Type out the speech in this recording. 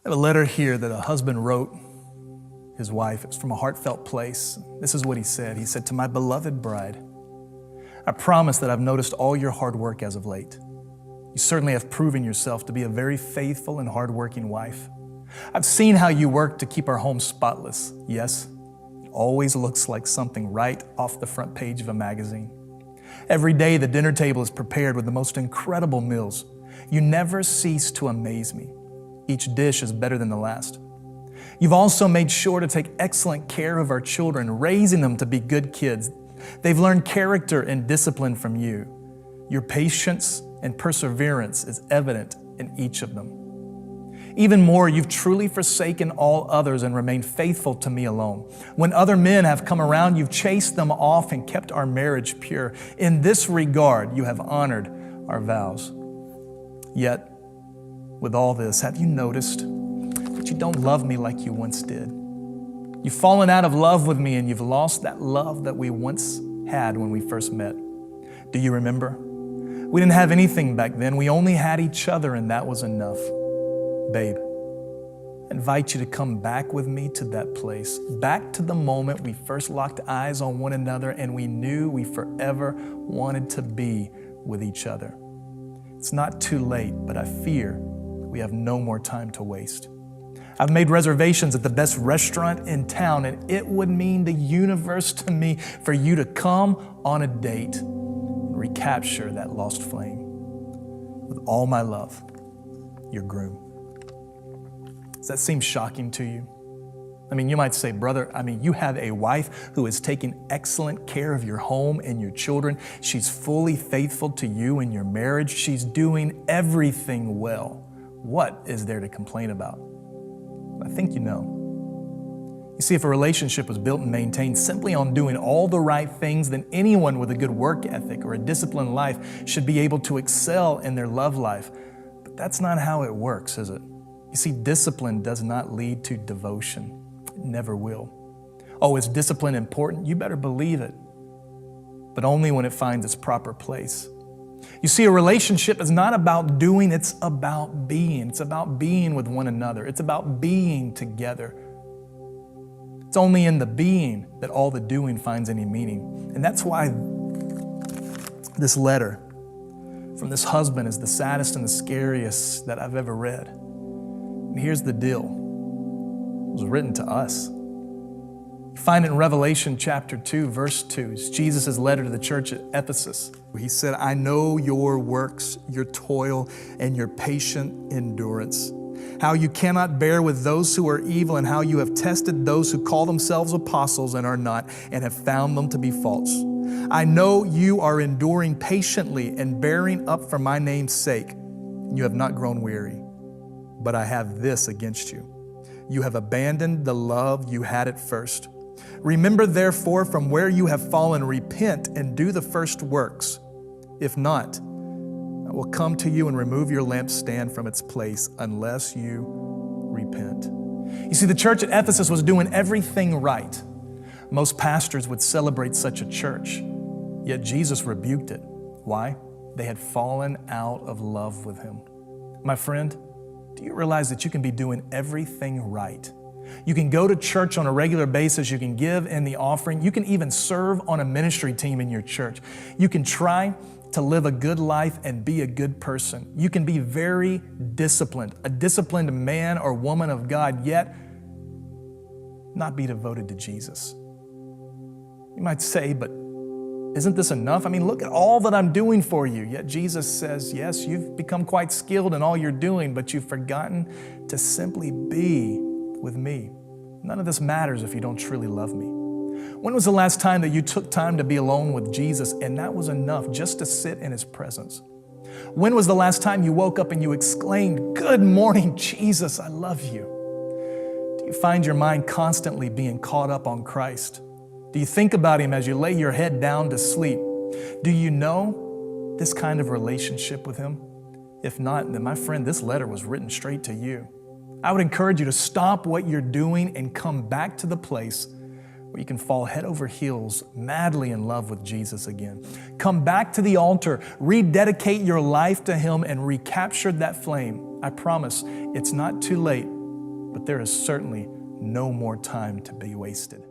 I have a letter here that a husband wrote his wife. It's from a heartfelt place. This is what he said. He said, "To my beloved bride, I promise that I've noticed all your hard work as of late. You certainly have proven yourself to be a very faithful and hardworking wife. I've seen how you work to keep our home spotless. Yes, it always looks like something right off the front page of a magazine. Every day the dinner table is prepared with the most incredible meals. You never cease to amaze me. Each dish is better than the last. You've also made sure to take excellent care of our children, raising them to be good kids. They've learned character and discipline from you. Your patience and perseverance is evident in each of them. Even more, you've truly forsaken all others and remained faithful to me alone. When other men have come around, you've chased them off and kept our marriage pure. In this regard, you have honored our vows. Yet, with all this, have you noticed that you don't love me like you once did? You've fallen out of love with me and you've lost that love that we once had when we first met. Do you remember? We didn't have anything back then. We only had each other and that was enough. Babe, I invite you to come back with me to that place, back to the moment we first locked eyes on one another and we knew we forever wanted to be with each other. It's not too late, but I fear we have no more time to waste. I've made reservations at the best restaurant in town, and it would mean the universe to me for you to come on a date and recapture that lost flame. With all my love, your groom." Does that seem shocking to you? I mean, you might say, "Brother, you have a wife who is taking excellent care of your home and your children. She's fully faithful to you in your marriage. She's doing everything well. What is there to complain about?" I think you know. You see, if a relationship was built and maintained simply on doing all the right things, then anyone with a good work ethic or a disciplined life should be able to excel in their love life. But that's not how it works, is it? You see, discipline does not lead to devotion. It never will. Oh, is discipline important? You better believe it, but only when it finds its proper place. You see, a relationship is not about doing, it's about being. It's about being with one another. It's about being together. It's only in the being that all the doing finds any meaning. And that's why this letter from this husband is the saddest and the scariest that I've ever read. And here's the deal. It was written to us. You find it in Revelation chapter 2, verse 2. It's Jesus' letter to the church at Ephesus. He said, "I know your works, your toil, and your patient endurance, how you cannot bear with those who are evil, and how you have tested those who call themselves apostles and are not, and have found them to be false. I know you are enduring patiently and bearing up for my name's sake. You have not grown weary. But I have this against you. You have abandoned the love you had at first. Remember, therefore, from where you have fallen, repent and do the first works. If not, I will come to you and remove your lampstand from its place unless you repent." You see, the church at Ephesus was doing everything right. Most pastors would celebrate such a church, yet Jesus rebuked it. Why? They had fallen out of love with him. My friend, do you realize that you can be doing everything right? You can go to church on a regular basis. You can give in the offering. You can even serve on a ministry team in your church. You can try to live a good life and be a good person. You can be very disciplined, a disciplined man or woman of God, yet not be devoted to Jesus. You might say, "But isn't this enough? Look at all that I'm doing for you." Yet Jesus says, yes, you've become quite skilled in all you're doing, but you've forgotten to simply be with me. None of this matters if you don't truly love me. When was the last time that you took time to be alone with Jesus and that was enough just to sit in his presence? When was the last time you woke up and you exclaimed, "Good morning, Jesus, I love you"? Do you find your mind constantly being caught up on Christ? Do you think about him as you lay your head down to sleep? Do you know this kind of relationship with him? If not, then my friend, this letter was written straight to you. I would encourage you to stop what you're doing and come back to the place where you can fall head over heels, madly in love with Jesus again. Come back to the altar, rededicate your life to him, and recapture that flame. I promise it's not too late, but there is certainly no more time to be wasted.